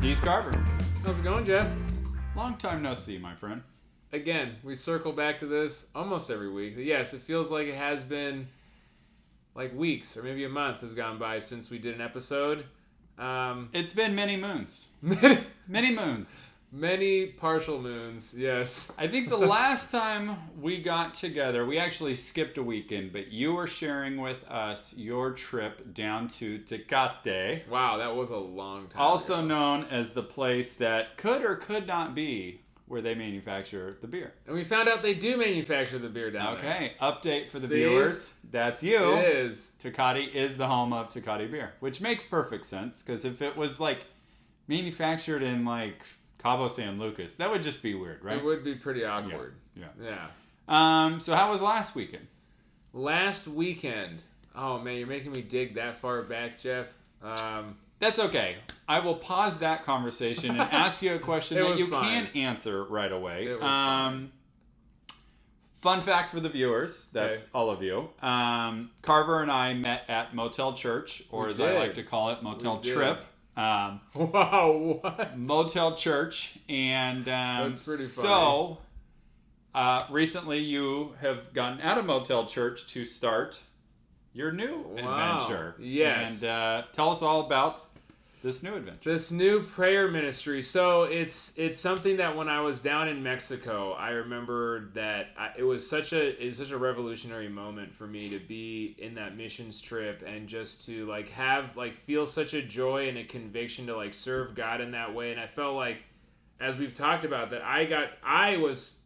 He's Carver. How's it going, Jeff? Long time no see, my friend. Again, we circle back to this almost every week. Yes, it feels like it has been like weeks or maybe a month has gone by since we did an episode. It's been many moons. Many moons. Many partial moons, yes. I think the last time we got together, we actually skipped a weekend, but you were sharing with us your trip down to Tecate. Wow, that was a long time Also ago. known as the place that could or could not be where they manufacture the beer. And we found out they do manufacture the beer down there. Okay, update for the See? viewers. That's you. It is. Tecate is the home of Tecate beer, which makes perfect sense because if it was like manufactured in like Cabo San Lucas, that would just be weird, right? It would be pretty awkward. Yeah. Yeah. So how was last weekend? Last weekend. Oh, man, you're making me dig that far back, Jeff. That's okay. I will pause that conversation and ask you a question It that was you fine. can answer right away. It was fine. Fun fact for the viewers, that's Okay. all of you. Carver and I met at Motel Church, or We as I did. like to call it, Motel We did. Trip. Wow, what? Motel Church, and That's pretty so recently you have gotten out of Motel Church to start your new Wow. adventure. Yes. And tell us all about this new adventure. This new prayer ministry. So it's something that when I was down in Mexico, I remember that it was such a revolutionary moment for me to be in that missions trip and just to feel such a joy and a conviction to like serve God in that way. And I felt like, as we've talked about, that I was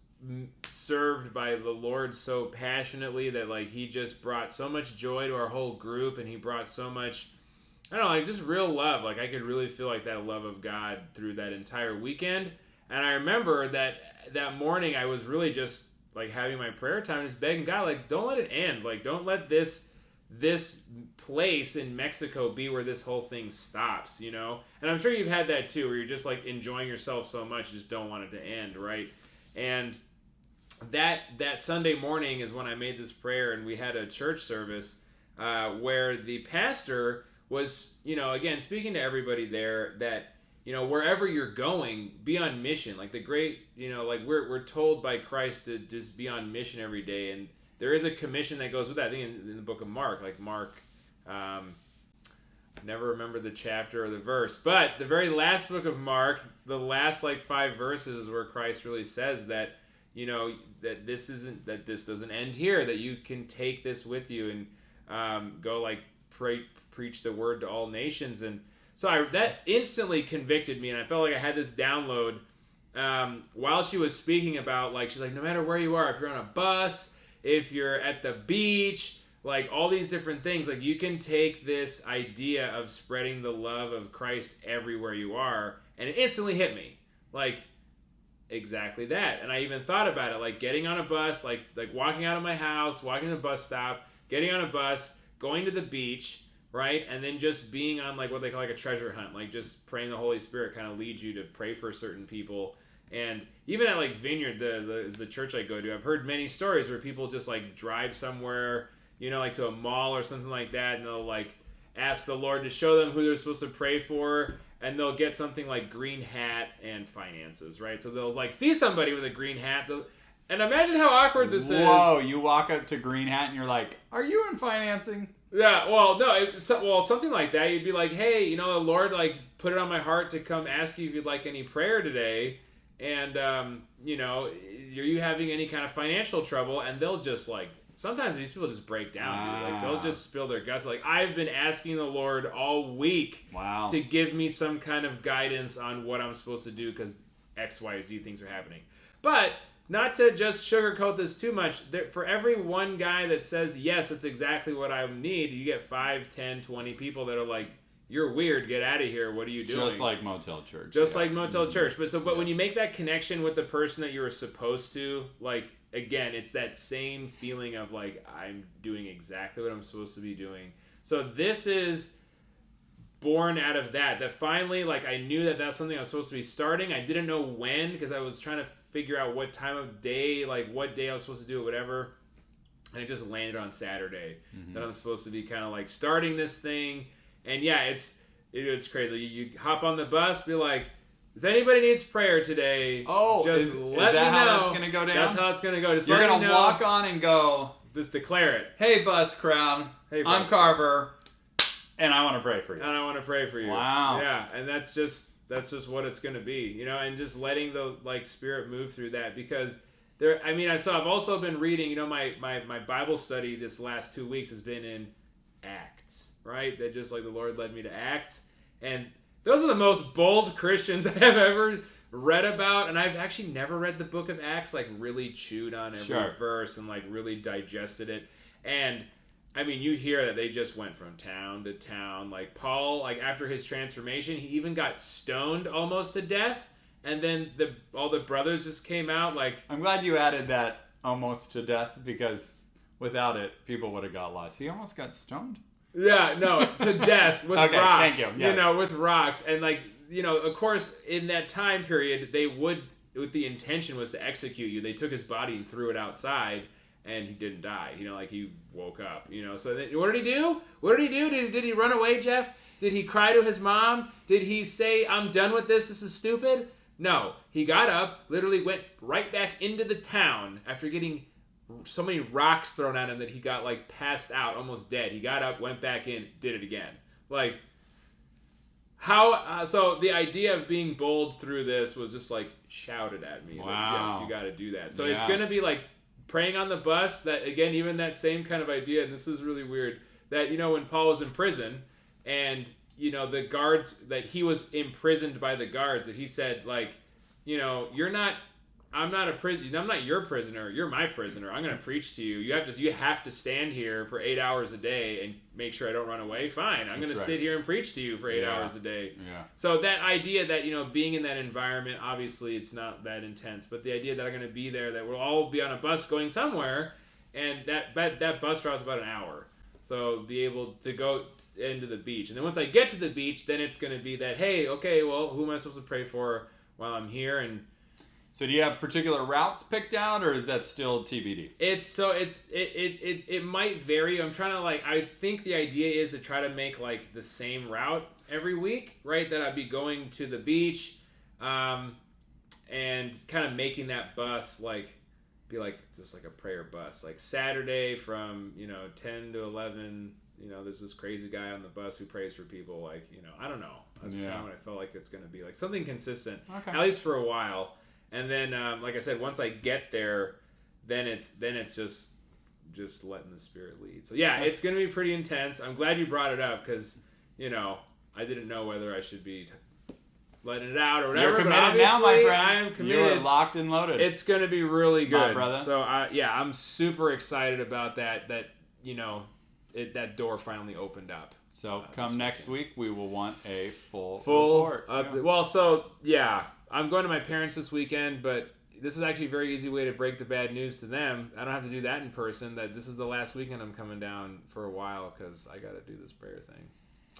served by the Lord so passionately that like he just brought so much joy to our whole group, and he brought so much, I don't know, like just real love. Like I could really feel like that love of God through that entire weekend. And I remember that morning I was really just like having my prayer time, just begging God, like, don't let it end. Like, don't let this place in Mexico be where this whole thing stops, you know? And I'm sure you've had that too, where you're just like enjoying yourself so much, you just don't want it to end, right? And that Sunday morning is when I made this prayer, and we had a church service where the pastor was, you know, again, speaking to everybody there that, you know, wherever you're going, be on mission. Like the great, you know, like we're told by Christ to just be on mission every day. And there is a commission that goes with that. I think in the book of Mark, like Mark, never remember the chapter or the verse, but the very last book of Mark, the last like 5 verses where Christ really says that, you know, that this doesn't end here, that you can take this with you and go like preach the word to all nations. And so that instantly convicted me, and I felt like I had this download while she was speaking about, like, she's like, no matter where you are, if you're on a bus, if you're at the beach, like all these different things, like you can take this idea of spreading the love of Christ everywhere you are. And it instantly hit me, like exactly that. And I even thought about it, like getting on a bus, like walking out of my house, walking to the bus stop, getting on a bus, going to the beach, right? And then just being on like what they call like a treasure hunt, like just praying the Holy Spirit kind of leads you to pray for certain people. And even at like Vineyard, the church I go to, I've heard many stories where people just like drive somewhere, you know, like to a mall or something like that, and they'll like ask the Lord to show them who they're supposed to pray for, and they'll get something like green hat and finances, right? So they'll like see somebody with a green hat, and imagine how awkward this is. Whoa, you walk up to Green Hat and you're like, are you in financing? Yeah, well, no, something like that. You'd be like, hey, you know, the Lord like put it on my heart to come ask you if you'd like any prayer today, and you know, are you having any kind of financial trouble? And they'll just like, sometimes these people just break down. Dude. Like they'll just spill their guts. Like, I've been asking the Lord all week to give me some kind of guidance on what I'm supposed to do because X, Y, Z things are happening. But not to just sugarcoat this too much, for every one guy that says, yes, that's exactly what I need, you get 5, 10, 20 people that are like, you're weird, get out of here, what are you doing? Just like Motel Church. Like Motel Church. But when you make that connection with the person that you were supposed to, like, again, it's that same feeling of like, I'm doing exactly what I'm supposed to be doing. So this is born out of that finally, like, I knew that that's something I was supposed to be starting. I didn't know when, because I was trying to figure out what time of day, like what day I was supposed to do it, whatever. And it just landed on Saturday that I'm supposed to be kind of like starting this thing. And yeah, It's crazy. You hop on the bus, be like, if anybody needs prayer today, just let me know. How that's gonna go down? That's how it's gonna go. Just You're let gonna me know. walk on and go, Just declare it. "Hey, bus crowd, Hey, I'm bus Carver, and I want to pray for you." And I want to pray for you. Wow. Yeah, and that's just what it's gonna be, and just letting the Spirit move through that, because there. I mean, I've also been reading. My Bible study this last 2 weeks has been in Acts, right? That just the Lord led me to Acts, and those are the most bold Christians I have ever read about, and I've actually never read the book of Acts, really chewed on every verse and really digested it. And I mean, you hear that they just went from town to town. Paul, after his transformation, he even got stoned almost to death, and then all the brothers just came out. I'm glad you added that almost to death, because without it, people would have got lost. He almost got stoned. Yeah, no, to death with okay, rocks. Thank you. Yes. With rocks. And of course, in that time period, they would, with the intention was to execute you. They took his body and threw it outside, and he didn't die. He woke up. So then, what did he do? What did he do? Did he run away, Jeff? Did he cry to his mom? Did he say, "I'm done with this. This is stupid"? No. He got up, literally went right back into the town after getting so many rocks thrown at him that he got passed out, almost dead. He got up, went back in, did it again. How? So the idea of being bold through this was just shouted at me. Wow. Yes, you got to do that. So it's gonna be praying on the bus. That again, even that same kind of idea. And this is really weird. That when Paul was in prison, and the guards, that he was imprisoned by the guards, that he said you're not. I'm not your prisoner. You're my prisoner. I'm going to preach to you. You have to stand here for 8 hours a day and make sure I don't run away. Fine. I'm going to sit here and preach to you for 8 hours a day. Yeah. So that idea that, being in that environment, obviously it's not that intense, but the idea that I'm going to be there, that we'll all be on a bus going somewhere, and that bus route's about an hour. So be able to go into the beach. And then once I get to the beach, then it's going to be that, hey, okay, well, who am I supposed to pray for while I'm here? And so do you have particular routes picked out, or is that still TBD? It might vary. I'm trying to I think the idea is to try to make the same route every week, right? That I'd be going to the beach, and kind of making that bus be just a prayer bus. Saturday from 10 to 11. There's this crazy guy on the bus who prays for people. I don't know. That's kind of what I felt like it's going to be, something consistent, at least for a while. And then, like I said, once I get there, then it's just letting the Spirit lead. So yeah, it's going to be pretty intense. I'm glad you brought it up, because I didn't know whether I should be letting it out or whatever. You're committed now, my friend. I am committed. You are locked and loaded. It's going to be really good, my brother. So I'm super excited about that. That that door finally opened up. So come next week, we will want a full report. Well, so yeah. I'm going to my parents this weekend, but this is actually a very easy way to break the bad news to them. I don't have to do that in person. That this is the last weekend I'm coming down for a while, because I got to do this prayer thing.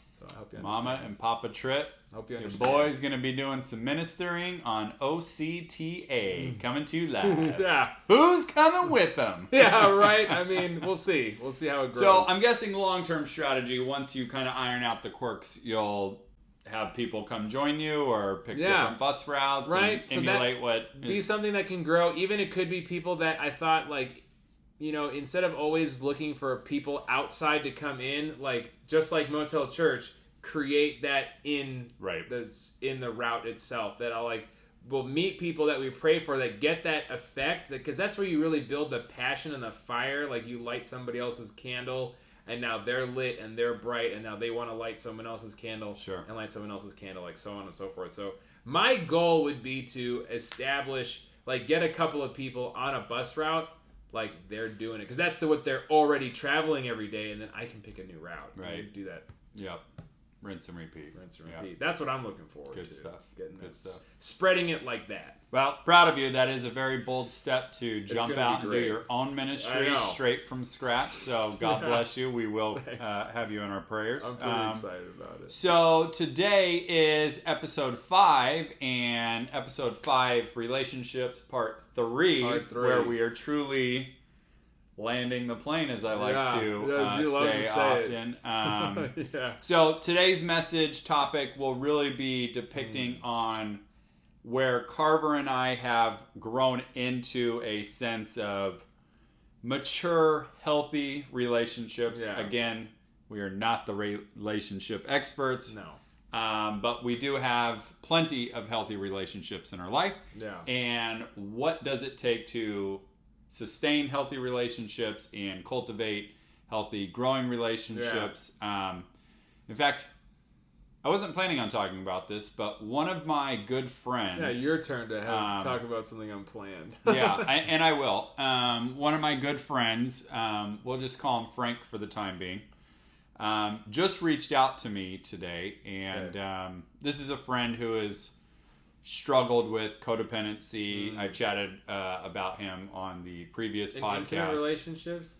So I hope you understand. Mama and Papa Trip. Hope you understand. Your boy's going to be doing some ministering on OCTA, coming to you live. Yeah. Who's coming with them? Yeah, right. I mean, we'll see. We'll see how it grows. So I'm guessing long-term strategy, once you kind of iron out the quirks, you'll have people come join you, or pick different bus routes, right? And emulate be something that can grow. Even it could be people that I thought instead of always looking for people outside to come in, just like Motel Church, create that in the route itself. That we'll meet people that we pray for that get that effect, because that's where you really build the passion and the fire. You light somebody else's candle, and now they're lit and they're bright, and now they want to light someone else's candle, and light someone else's candle, so on and so forth. So my goal would be to establish, get a couple of people on a bus route, they're doing it, because that's what they're already traveling every day, and then I can pick a new route. Right. Do that. Yep. Rinse and repeat. Yep. That's what I'm looking forward to. Good stuff. Good stuff. Spreading it like that. Well, proud of you. That is a very bold step to jump out and do your own ministry straight from scratch. So God bless you. We will have you in our prayers. I'm pretty excited about it. So today is episode 5, and episode 5, relationships part 3, where we are truly landing the plane, as I like Yeah, to yes, you love say to say often. Yeah. So today's message topic will really be depicting on where Carver and I have grown into a sense of mature, healthy relationships. Yeah. Again, we are not the relationship experts. No. But we do have plenty of healthy relationships in our life. Yeah. And what does it take to sustain healthy relationships and cultivate healthy, growing relationships? In fact, I wasn't planning on talking about this, but one of my good friends... Yeah, your turn to talk about something unplanned. And I will. One of my good friends, we'll just call him Frank for the time being, just reached out to me today, and this is a friend who has struggled with codependency. I chatted about him on the previous podcast. Intimate relationships?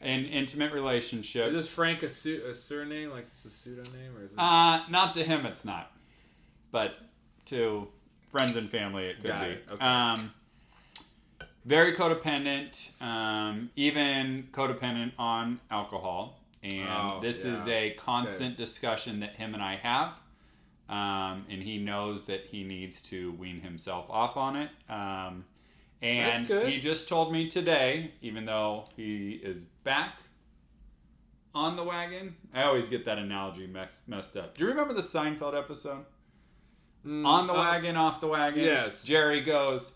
In intimate relationships. Is this Frank a surname? Like it's a pseudonym? Or is it... Not to him, it's not. But to friends and family, it could Got be. it. Okay. Very codependent, even codependent on alcohol. And this is a constant discussion that him and I have. And he knows that he needs to wean himself off on it. And he just told me today, even though he is back on the wagon. I always get that analogy messed up. Do you remember the Seinfeld episode? On the wagon, off the wagon? Yes. Jerry goes,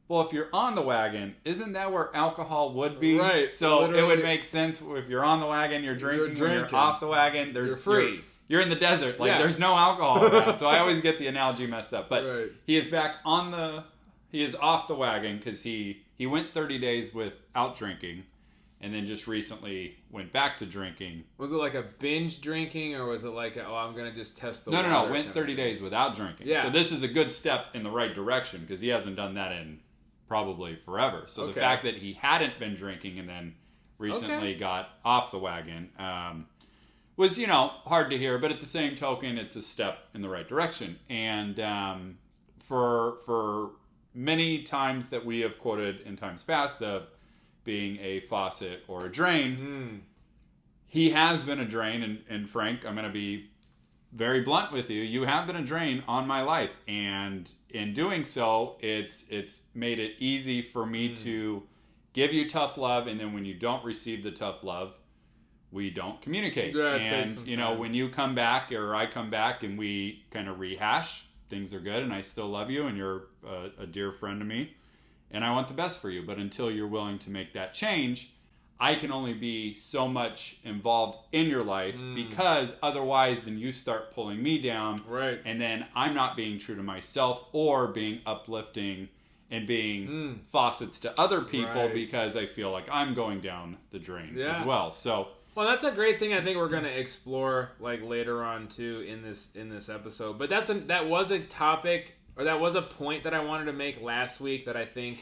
well, if you're on the wagon, isn't that where alcohol would be? Right. So literally, it would make sense if you're on the wagon, you're drinking. When you're off the wagon, you're free. You're in the desert. Like, there's no alcohol around. So I always get the analogy messed up. But he is back on the... He is off the wagon because he went 30 days without drinking and then just recently went back to drinking. Was it like a binge drinking or was it like, I'm going to just test the water? No. Went 30 days without drinking. Yeah. So this is a good step in the right direction because he hasn't done that in probably forever. So the fact that he hadn't been drinking and then recently got off the wagon was, hard to hear. But at the same token, it's a step in the right direction. And for many times that we have quoted in times past of being a faucet or a drain, he has been a drain. And Frank, I'm going to be very blunt with you. You have been a drain on my life. And in doing so, it's made it easy for me to give you tough love. And then when you don't receive the tough love, we don't communicate. And, when you come back or I come back and we kind of rehash, things are good and I still love you and you're a dear friend to me and I want the best for you. But until you're willing to make that change, I can only be so much involved in your life because otherwise then you start pulling me down. Right. And then I'm not being true to myself or being uplifting and being faucets to other people because I feel like I'm going down the drain as well. So... Well, that's a great thing. I think we're going to explore like later on too in this episode. But that was a topic, or that was a point that I wanted to make last week that I think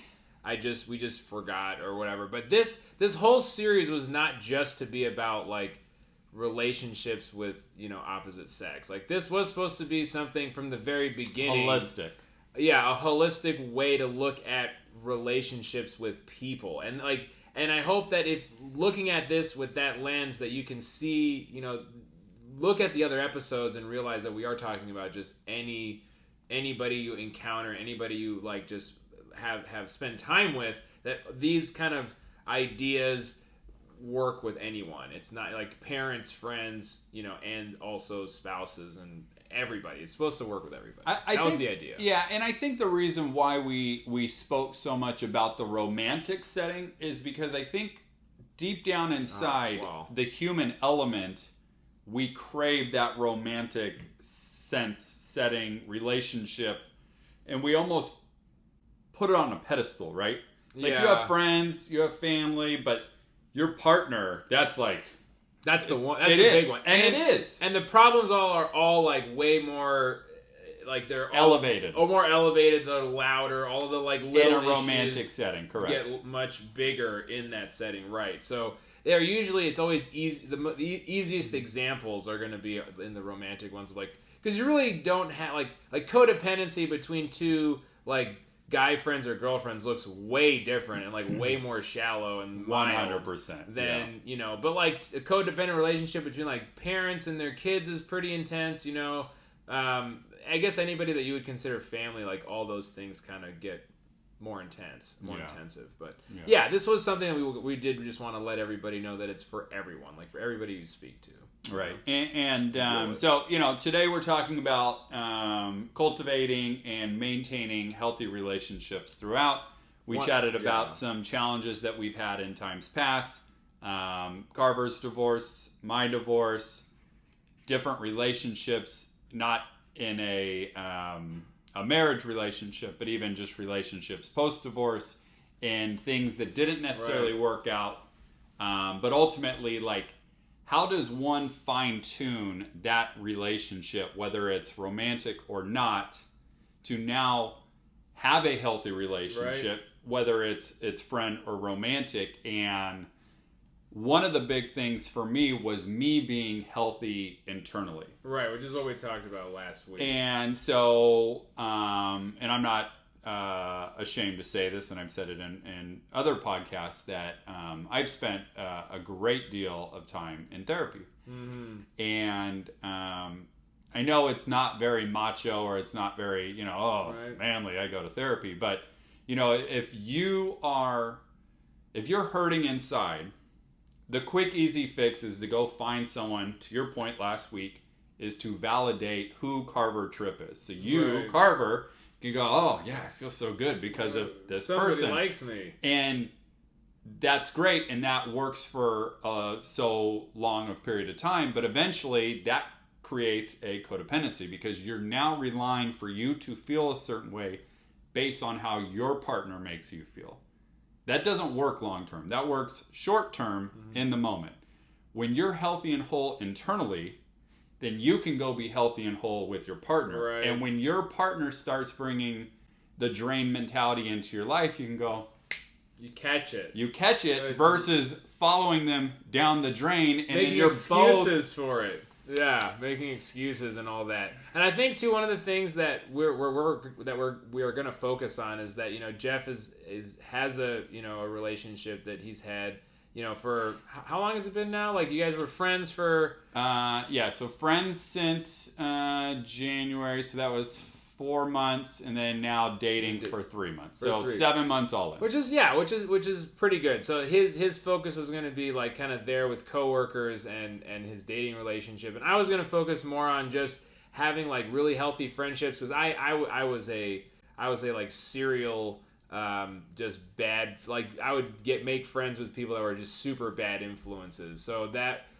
we just forgot or whatever. But this whole series was not just to be about like relationships with opposite sex. Like this was supposed to be something from the very beginning. Holistic. Yeah, a holistic way to look at relationships with people, and like. And I hope that if looking at this with that lens that you can see, look at the other episodes and realize that we are talking about just anybody you encounter, anybody you like just have spent time with, that these kind of ideas work with anyone. It's not like parents, friends, and also spouses and everybody. It's supposed to work with everybody. That was the idea. Yeah, and I think the reason why we spoke so much about the romantic setting is because I think deep down inside the human element, we crave that romantic sense, setting, relationship, and we almost put it on a pedestal, right? Like you have friends, you have family, but your partner, that's like... That's the one. That's the big one, and it is. And the problems are all like way more, like they're elevated, more elevated. They're louder. All of the like little in a romantic setting, correct? Get much bigger in that setting, right? So they're usually it's always easy. The easiest examples are going to be in the romantic ones, like because you really don't have like codependency between two like guy friends or girlfriends looks way different and like way more shallow and mild 100% than but like a codependent relationship between like parents and their kids is pretty intense. I guess anybody that you would consider family, like all those things kind of get more intense, more intensive. But this was something that we did just want to let everybody know that it's for everyone, like for everybody you speak to. Right. And so, today we're talking about cultivating and maintaining healthy relationships throughout. We chatted about some challenges that we've had in times past. Carver's divorce, my divorce, different relationships, not in a marriage relationship, but even just relationships post-divorce and things that didn't necessarily work out. But ultimately, like, how does one fine-tune that relationship, whether it's romantic or not, to now have a healthy relationship, whether it's friend or romantic? And one of the big things for me was me being healthy internally. Right, which is what we talked about last week. And so, and I'm not ashamed to say this, and I've said it in other podcasts, that I've spent a great deal of time in therapy. Mm-hmm. And I know it's not very macho, or it's not very, manly, I go to therapy. But, if you're hurting inside, the quick, easy fix is to go find someone, to your point last week, is to validate who Carver Tripp is. So you, Carver, can go, oh, yeah, I feel so good because of this person. Somebody likes me. And that's great, and that works for so long of period of time, but eventually that creates a codependency because you're now relying for you to feel a certain way based on how your partner makes you feel. That doesn't work long term. That works short term in the moment. When you're healthy and whole internally, then you can go be healthy and whole with your partner. Right. And when your partner starts bringing the drain mentality into your life, you can go... You catch it. Versus following them down the drain and making then you're excuses for it. Yeah, making excuses and all that. And I think too, one of the things that we are going to focus on is that Jeff has a a relationship that he's had for how long has it been now? Like you guys were friends for so friends since January, so that was 4 months, and then now dating for 3 months. So 7 months all in. Which is pretty good. So his focus was going to be like kind of there with coworkers and his dating relationship, and I was going to focus more on just having like really healthy friendships because I was a like serial just bad, like I would make friends with people that were just super bad influences.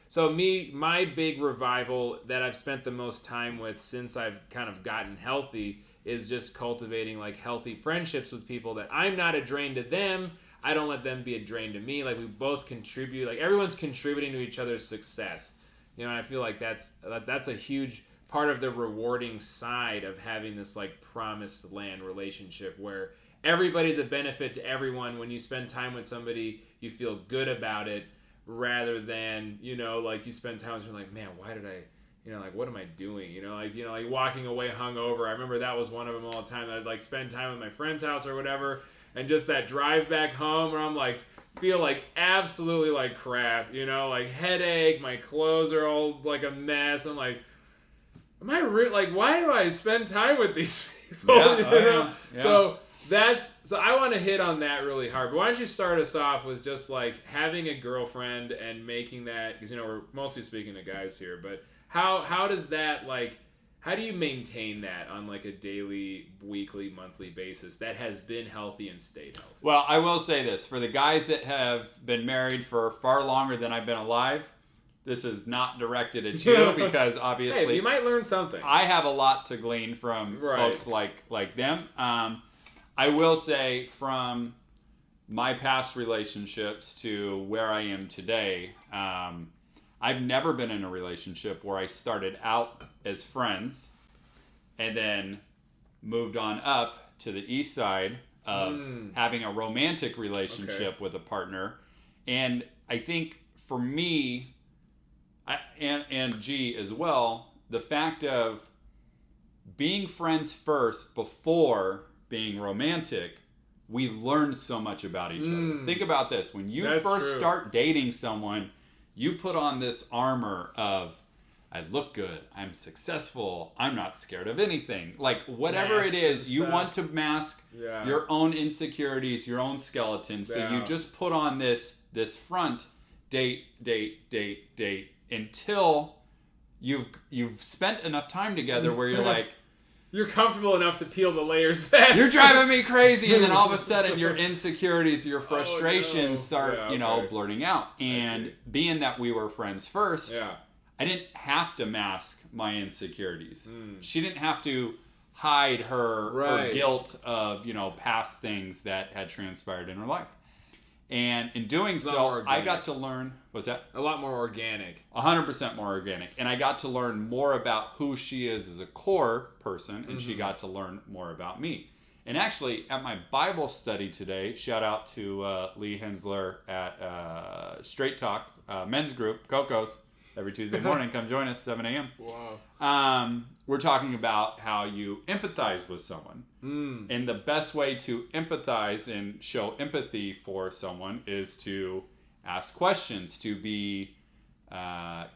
So my big revival that I've spent the most time with since I've kind of gotten healthy is just cultivating like healthy friendships with people that I'm not a drain to them. I don't let them be a drain to me. Like we both contribute, like everyone's contributing to each other's success. And I feel like that's a huge part of the rewarding side of having this like promised land relationship where everybody's a benefit to everyone. When you spend time with somebody, you feel good about it. Rather than, like you spend time and you're like, man, why did I, like, what am I doing? Like walking away hungover. I remember that was one of them all the time. That I'd like spend time at my friend's house or whatever. And just that drive back home where I'm like, feel like absolutely like crap, like headache. My clothes are all like a mess. I'm like, am I like, why do I spend time with these people? Yeah. So I want to hit on that really hard. But why don't you start us off with just like having a girlfriend and making that, because we're mostly speaking to guys here, but how does that like, how do you maintain that on like a daily, weekly, monthly basis that has been healthy and stayed healthy? Well, I will say this, for the guys that have been married for far longer than I've been alive, this is not directed at you because obviously hey, you might learn something. I have a lot to glean from folks like them. I will say from my past relationships to where I am today, I've never been in a relationship where I started out as friends and then moved on up to the east side of having a romantic relationship with a partner. And I think for me, and G as well, the fact of being friends first before being romantic, we learned so much about each other. Think about this. When you That's first true. start dating someone, you put on this armor of, I look good, I'm successful, I'm not scared of anything. Like, whatever it Masks is, and you stuff. want to mask Yeah. your own insecurities, your own skeletons. So you Yeah. just put on this front, date, until you've spent enough time together where you're like, You're comfortable enough to peel the layers back. you're driving me crazy, and then all of a sudden your insecurities, your frustrations start, Yeah, blurting out. And being that we were friends first, Yeah. I didn't have to mask my insecurities. She didn't have to hide her Right. guilt of, past things that had transpired in her life. And in doing It's not so, I organic. got to learn, was that? A lot more organic. 100% more organic. And I got to learn more about who she is as a core person, and she got to learn more about me. And actually, at my Bible study today, shout out to Lee Hensler at Straight Talk men's group, Cocos, every Tuesday morning. Come join us, 7 a.m. Wow. We're talking about how you empathize with someone. And the best way to empathize and show empathy for someone is to ask questions, to be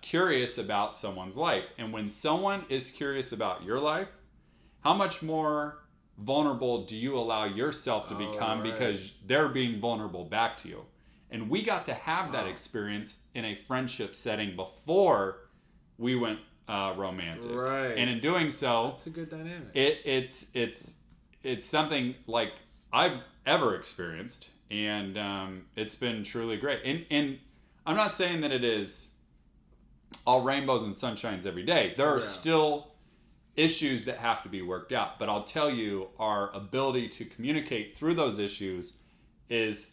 curious about someone's life. And when someone is curious about your life, how much more vulnerable do you allow yourself to become because they're being vulnerable back to you? And we got to have that experience in a friendship setting before we went romantic. Right. And in doing so, That's a good dynamic. it's something like I've ever experienced, and it's been truly great. And I'm not saying that it is all rainbows and sunshines every day. There are still issues that have to be worked out, but I'll tell you, our ability to communicate through those issues is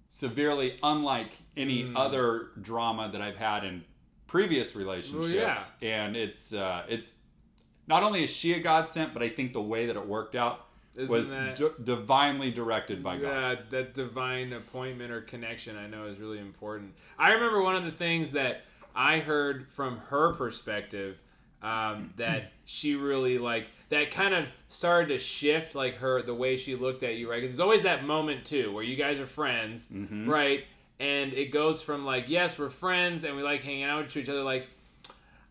severely unlike any other drama that I've had in previous relationships. And it's not only is she a godsend, but I think the way that it worked out was divinely directed by God. Yeah, that divine appointment or connection, I know, is really important. I remember one of the things that I heard from her perspective that she really that kind of started to shift the way she looked at you, right? Because there's always that moment too where you guys are friends, right? And it goes from yes, we're friends and we like hanging out with each other,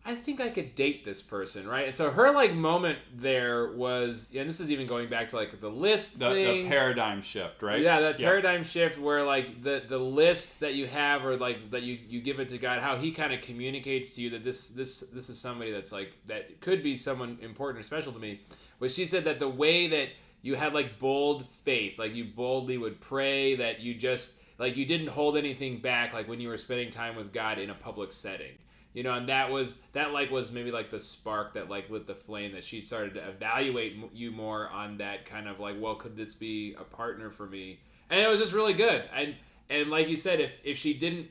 I think I could date this person, right? And so her moment there was, and this is even going back to the list the paradigm shift, right? Yeah, that paradigm shift where the list that you have, or that you give it to God, how He kind of communicates to you that this is somebody that's that could be someone important or special to me. But she said that the way that you had bold faith, you boldly would pray, that you just you didn't hold anything back, when you were spending time with God in a public setting. And that was maybe the spark that lit the flame, that she started to evaluate you more on that kind of well, could this be a partner for me? And it was just really good. And like you said, if she didn't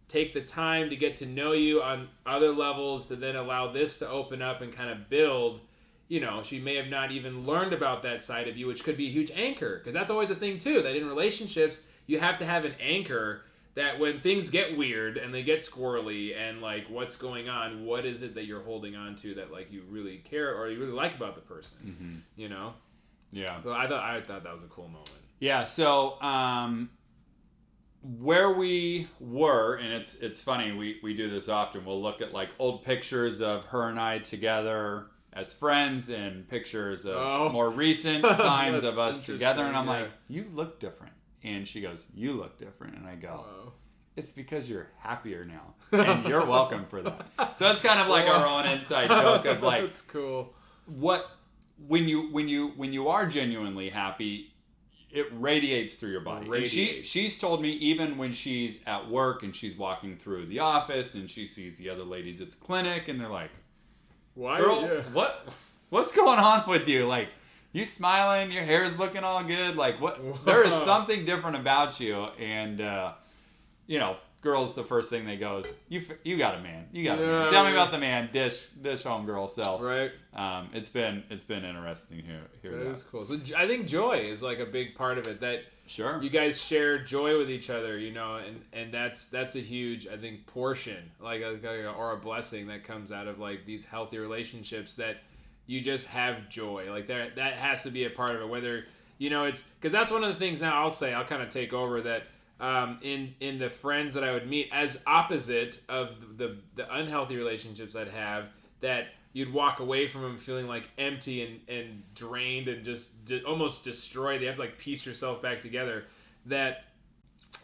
take the time to get to know you on other levels to then allow this to open up and kind of build, she may have not even learned about that side of you, which could be a huge anchor. Because that's always a thing too, that in relationships you have to have an anchor, that when things get weird and they get squirrely and what's going on, what is it that you're holding on to that you really care or you really like about the person, Yeah. So I thought that was a cool moment. Yeah. So where we were, and it's funny, we do this often. We'll look at old pictures of her and I together as friends and pictures of more recent times of us together, and I'm like, you look different. And she goes, you look different. And I go, it's because you're happier now. And you're welcome for that. So that's kind of our own inside joke of that's cool. When you are genuinely happy, it radiates through your body. And she's told me, even when she's at work and she's walking through the office and she sees the other ladies at the clinic and they're like, why, girl, what's going on with you? You smiling, your hair's looking all good. What? There is something different about you. And, girls, the first thing they go is, you got a man. You got a man. Tell me about the man. Dish home girl. So, right. It's been interesting here. That is cool. So I think joy is a big part of it. That sure you guys share joy with each other, and that's a huge, I think, portion, or a blessing that comes out of these healthy relationships, that you just have joy. That has to be a part of it, whether You know, it's because that's one of the things now I'll kind of take over that in the friends that I would meet as opposite of the unhealthy relationships I'd have, that you'd walk away from them feeling like empty and drained and just almost destroyed. You have to like piece yourself back together. That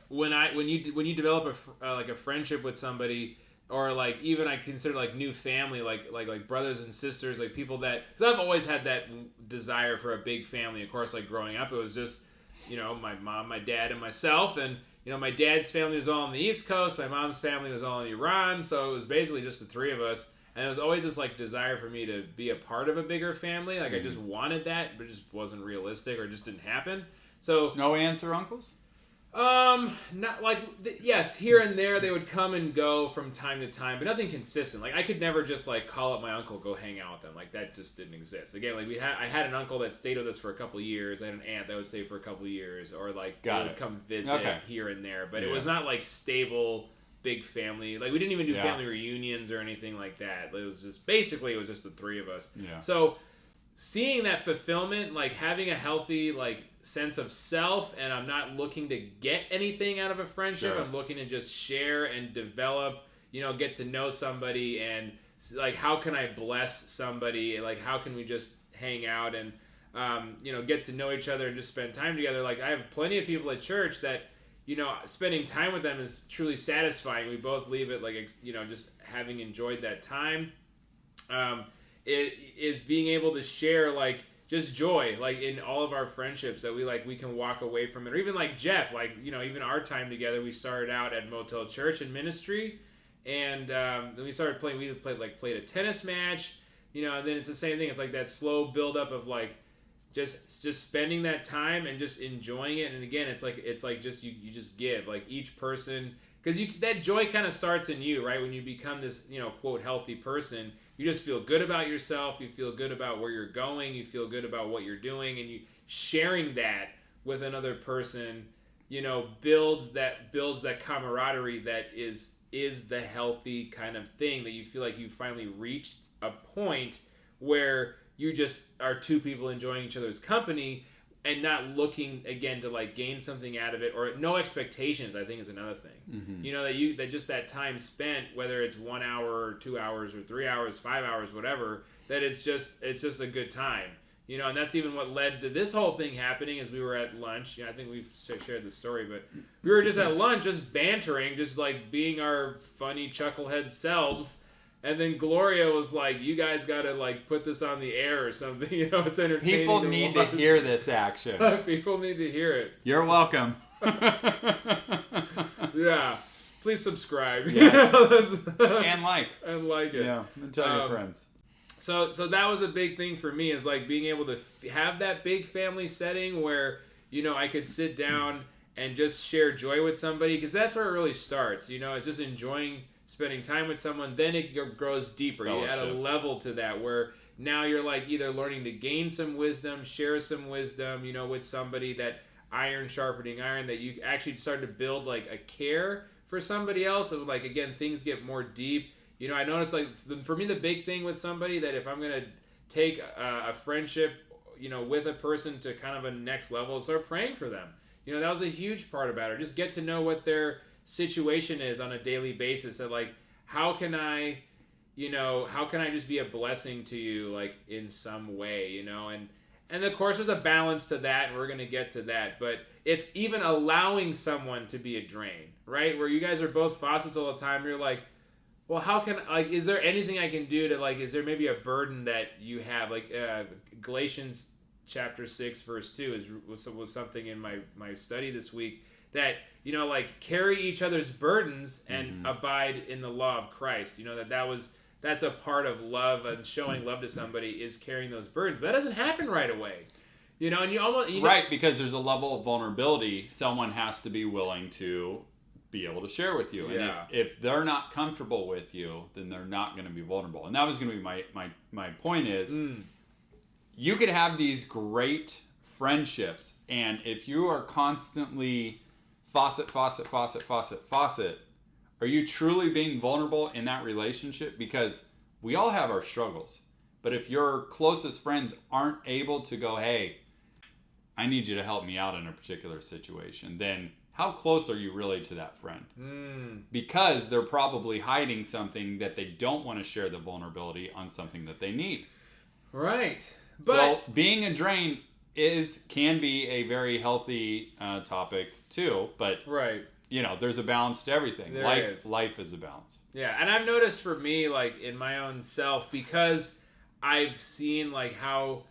when you develop a friendship with somebody, or like even I consider like new family, like brothers and sisters, like people that, because I've always had that desire for a big family. Of course, like growing up, it was just, you know, my mom, my dad, and myself. And, you know, my dad's family was all on the East Coast. My mom's family was all in Iran. So it was basically just the three of us. And it was always this like desire for me to be a part of a bigger family. Like I just wanted that, but it just wasn't realistic or just didn't happen. So no aunts or uncles? Not like, yes, here and there they would come and go from time to time, but nothing consistent. Like I could never just like call up my uncle, go hang out with them. Like that just didn't exist. Again, like I had an uncle that stayed with us for a couple of years. I had an aunt that would stay for a couple of years, or like they would come visit here and there. But it was not like stable, big family. Like we didn't even do family reunions or anything like that. It was just basically the three of us. Yeah. So seeing that fulfillment, like having a healthy like sense of self, and I'm not looking to get anything out of a friendship. Sure. I'm looking to just share and develop, you know, get to know somebody, and like how can I bless somebody? Like how can we just hang out and you know, get to know each other and just spend time together? Like I have plenty of people at church that, you know, spending time with them is truly satisfying. We both leave it like, you know, just having enjoyed that time. It is being able to share like just joy, like in all of our friendships, that we can walk away from it. Or even like Jeff, like, you know, even our time together, we started out at Motel Church in ministry, and then we started playing. We played a tennis match, you know, and then it's the same thing. It's like that slow buildup of like just spending that time and just enjoying it. And again, it's like just you just give, like each person, because that joy kind of starts in you, right? When you become this, you know, quote, healthy person, you just feel good about yourself. You feel good about where you're going. You feel good about what you're doing, and you sharing that with another person, you know, builds that camaraderie that is the healthy kind of thing, that you feel like you finally reached a point where you just are two people enjoying each other's company and not looking again to like gain something out of it, or no expectations. I think is another thing. Mm-hmm. You know, that just that time spent, whether it's 1 hour or 2 hours or 3 hours, 5 hours, whatever, that it's just a good time. You know, and that's even what led to this whole thing happening. As we were at lunch, you know, I think we've shared the story, but we were just at lunch, just bantering, just like being our funny chucklehead selves. And then Gloria was like, "You guys got to like put this on the air or something." You know, it's entertaining. People need to hear this action. People need to hear it. You're welcome. Yeah, please subscribe. Yes. And like it. Yeah, and tell your friends. So that was a big thing for me, is like being able to have that big family setting where, you know, I could sit down and just share joy with somebody, because that's where it really starts. You know, it's just enjoying spending time with someone. Then it grows deeper. You add a level to that where now you're like either learning to gain some wisdom, share some wisdom, you know, with somebody, that iron sharpening iron, that you actually start to build like a care for somebody else. And like, again, things get more deep. You know, I noticed like for me, the big thing with somebody, that if I'm going to take a friendship, you know, with a person to kind of a next level, is start praying for them. You know, that was a huge part about it. Just get to know what their situation is on a daily basis, that like, how can I just be a blessing to you, like in some way, you know, and of course there's a balance to that, and we're going to get to that, but it's even allowing someone to be a drain, right? Where you guys are both faucets all the time. You're like, well, how can, like, is there anything I can do to, like, is there maybe a burden that you have? Like, Galatians chapter 6 verse 2 was something in my study this week, that, you know, like, carry each other's burdens and abide in the law of Christ. You know, that's a part of love, and showing love to somebody is carrying those burdens. But that doesn't happen right away. You know, and right, because there's a level of vulnerability someone has to be willing to be able to share with you. And if they're not comfortable with you, then they're not going to be vulnerable. And that was going to be my point is, you could have these great friendships, and if you are constantly faucet, are you truly being vulnerable in that relationship? Because we all have our struggles. But if your closest friends aren't able to go, hey, I need you to help me out in a particular situation, then how close are you really to that friend? Because they're probably hiding something that they don't want to share the vulnerability on something that they need. Right. But so being a drain can be a very healthy topic too, but right. There's a balance to everything. Life is a balance. Yeah, and I've noticed for me, like in my own self, because I've seen like how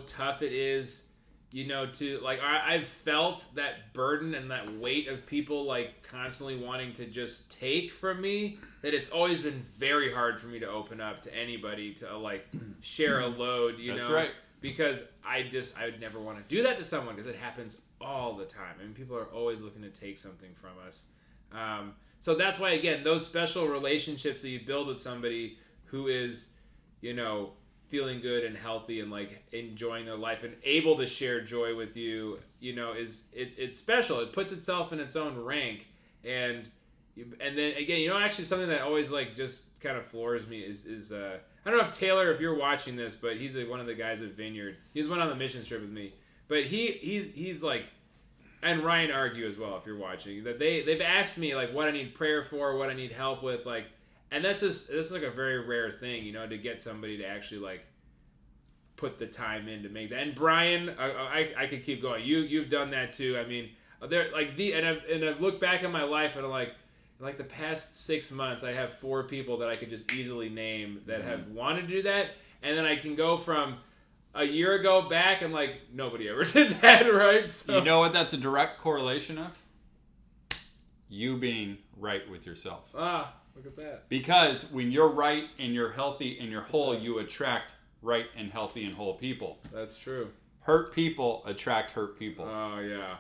tough it is, to like I've felt that burden and that weight of people like constantly wanting to just take from me, that it's always been very hard for me to open up to anybody to like share a load, That's right. Because I would never want to do that to someone, because it happens all the time. I mean, people are always looking to take something from us. So that's why, again, those special relationships that you build with somebody who is, feeling good and healthy and like enjoying their life and able to share joy with you, it's special. It puts itself in its own rank. And then again, actually something that always like just kind of floors me is I don't know if Taylor, if you're watching this, but he's one of the guys at Vineyard. He's one on the mission trip with me. But he's like, and Ryan argue as well if you're watching, that they've asked me like what I need prayer for, what I need help with, like, and this is like a very rare thing, to get somebody to actually like put the time in to make that. And Brian, I could keep going. You've done that too. I mean, they're like I've looked back in my life and I'm like, in like the past 6 months, I have 4 people that I could just easily name that have wanted to do that, and then I can go from a year ago back and like nobody ever did that, right? So, you know what that's a direct correlation of? You being right with yourself. Look at that. Because when you're right and you're healthy and you're whole, you attract right and healthy and whole people. That's true. Hurt people attract hurt people. Oh yeah,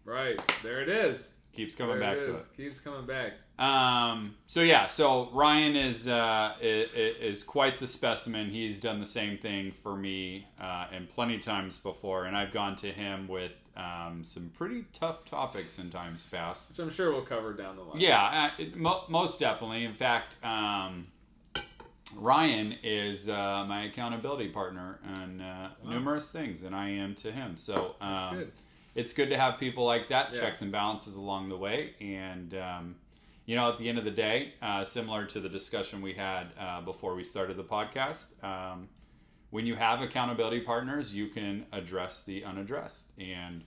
right. There it is. Keeps coming back to it. Keeps coming back. So Ryan is quite the specimen. He's done the same thing for me and plenty of times before, and I've gone to him with some pretty tough topics in times past, which I'm sure we'll cover down the line. Yeah, most definitely. In fact, Ryan is my accountability partner on numerous things, and I am to him. So that's good. It's good to have people like that, checks and balances along the way. And, at the end of the day, similar to the discussion we had before we started the podcast, when you have accountability partners, you can address the unaddressed. And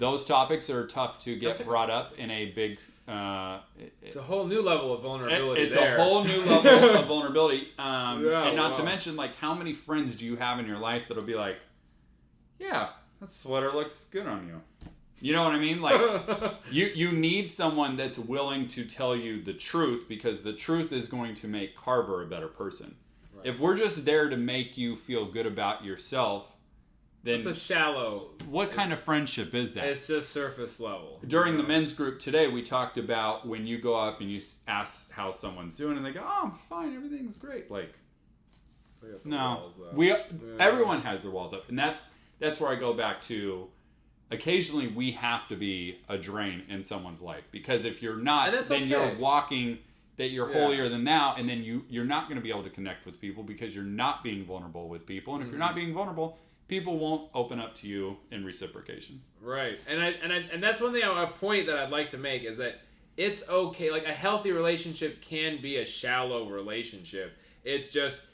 those topics are tough to get brought up in a big... it's a whole new level of vulnerability. It's a whole new level of vulnerability. And not to mention, like, how many friends do you have in your life that'll be like, yeah... that sweater looks good on you. You know what I mean? Like, you need someone that's willing to tell you the truth, because the truth is going to make Carver a better person. Right. If we're just there to make you feel good about yourself, then... it's a shallow... what kind of friendship is that? It's just surface level. During the men's group today, we talked about when you go up and you ask how someone's doing, and they go, oh, I'm fine, everything's great. Like, no. Everyone has their walls up, and that's where I go back to, occasionally we have to be a drain in someone's life. Because if you're not, then you're walking that you're holier than thou, and then you're not going to be able to connect with people because you're not being vulnerable with people. And if you're not being vulnerable, people won't open up to you in reciprocation. Right. And that's one thing, a point that I'd like to make is that it's okay. Like, a healthy relationship can be a shallow relationship. It's just...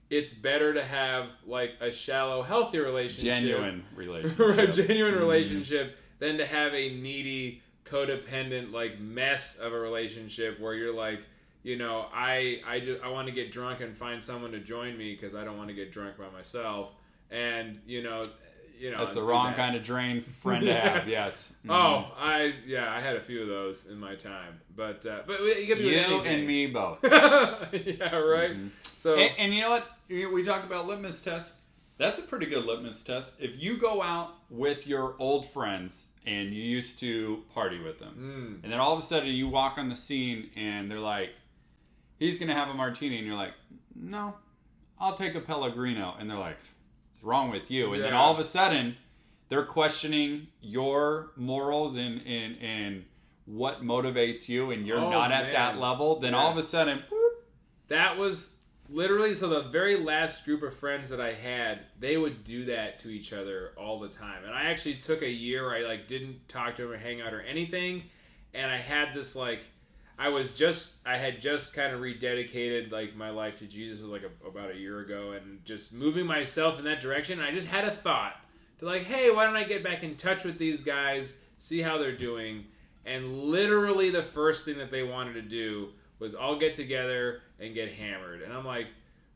it's better to have like a shallow, healthy relationship, genuine relationship, than to have a needy, codependent like mess of a relationship where you're like, I want to get drunk and find someone to join me because I don't want to get drunk by myself, and that's the wrong kind of drain friend to have. Yes. Mm-hmm. Oh, I had a few of those in my time, but it could be you and me both. Yeah, right. Mm-hmm. So and you know what? We talk about litmus tests. That's a pretty good litmus test. If you go out with your old friends and you used to party with them, and then all of a sudden you walk on the scene and they're like, he's gonna have a martini, and you're like, no, I'll take a Pellegrino, and they're like, what's wrong with you? And then all of a sudden they're questioning your morals and what motivates you, and you're not at that level. Then all of a sudden, boop, that was literally, so the very last group of friends that I had, they would do that to each other all the time. And I actually took a year where I like didn't talk to them or hang out or anything. And I had this like, I had just kind of rededicated like my life to Jesus like about a year ago, and just moving myself in that direction. And I just had a thought to like, hey, why don't I get back in touch with these guys, see how they're doing? And literally the first thing that they wanted to do was all get together and get hammered. And I'm like,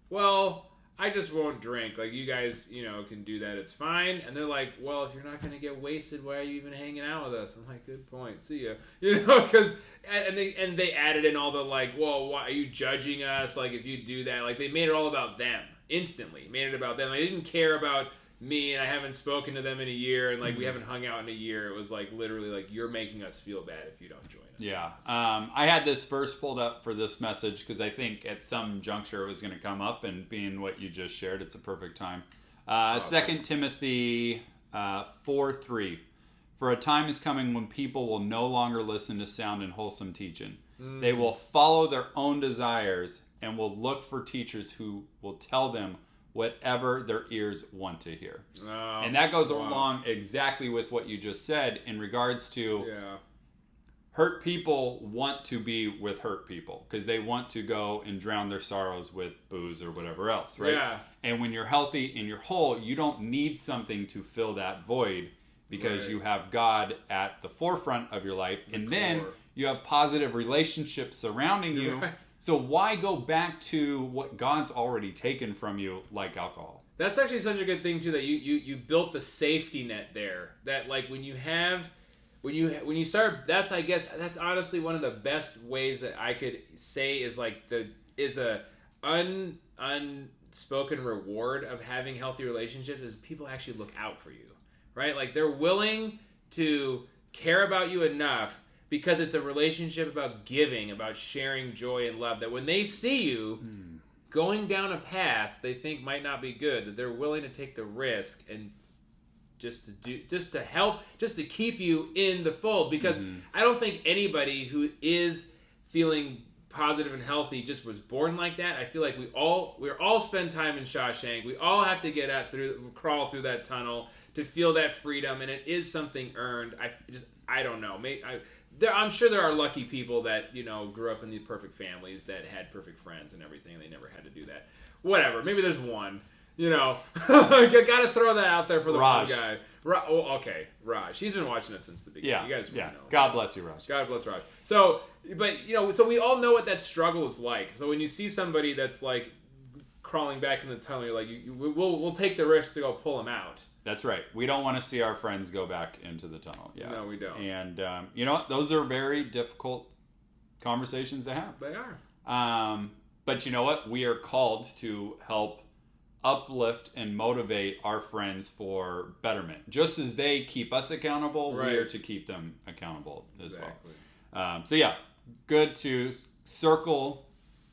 well, I just won't drink. Like, you guys, can do that. It's fine. And they're like, well, if you're not going to get wasted, why are you even hanging out with us? I'm like, good point. See ya. Because, and they added in all the like, well, why are you judging us? Like, if you do that, like, they made it all about them instantly. Made it about them. They didn't care about me, and I haven't spoken to them in a year, and like we haven't hung out in a year. It was like literally like, you're making us feel bad if you don't join us. Yeah. I had this verse pulled up for this message because I think at some juncture it was going to come up, and being what you just shared, it's a perfect time. 2 Timothy 4:3. For a time is coming when people will no longer listen to sound and wholesome teaching. They will follow their own desires and will look for teachers who will tell them whatever their ears want to hear. And that goes along exactly with what you just said in regards to hurt people want to be with hurt people because they want to go and drown their sorrows with booze or whatever else, right? Yeah. And when you're healthy and you're whole, you don't need something to fill that void because you have God at the forefront of your life. And then you have positive relationships surrounding you. Right. So why go back to what God's already taken from you, like alcohol? That's actually such a good thing too, that you built the safety net there. That like when you start, that's honestly one of the best ways that I could say is a unspoken reward of having healthy relationships is people actually look out for you, right? Like they're willing to care about you enough, because it's a relationship about giving, about sharing joy and love, that when they see you going down a path they think might not be good, that they're willing to take the risk and just to help, just to keep you in the fold. Because I don't think anybody who is feeling positive and healthy just was born like that. I feel like we all spend time in Shawshank. We all have to crawl through that tunnel to feel that freedom, and it is something earned. I don't know. I'm sure there are lucky people that, grew up in the perfect families that had perfect friends and everything, and they never had to do that. Whatever. Maybe there's one. Got to throw that out there for the one guy. Okay, Raj. He's been watching us since the beginning. Yeah, you guys know. God bless you, Raj. God bless Raj. So, but, so we all know what that struggle is like. So when you see somebody that's like crawling back in the tunnel, you're like, we'll take the risk to go pull them out. That's right. We don't want to see our friends go back into the tunnel. Yeah. No, we don't. And you know what? Those are very difficult conversations to have. They are. But you know what? We are called to help uplift and motivate our friends for betterment. Just as they keep us accountable, we are to keep them accountable as well. So yeah, good to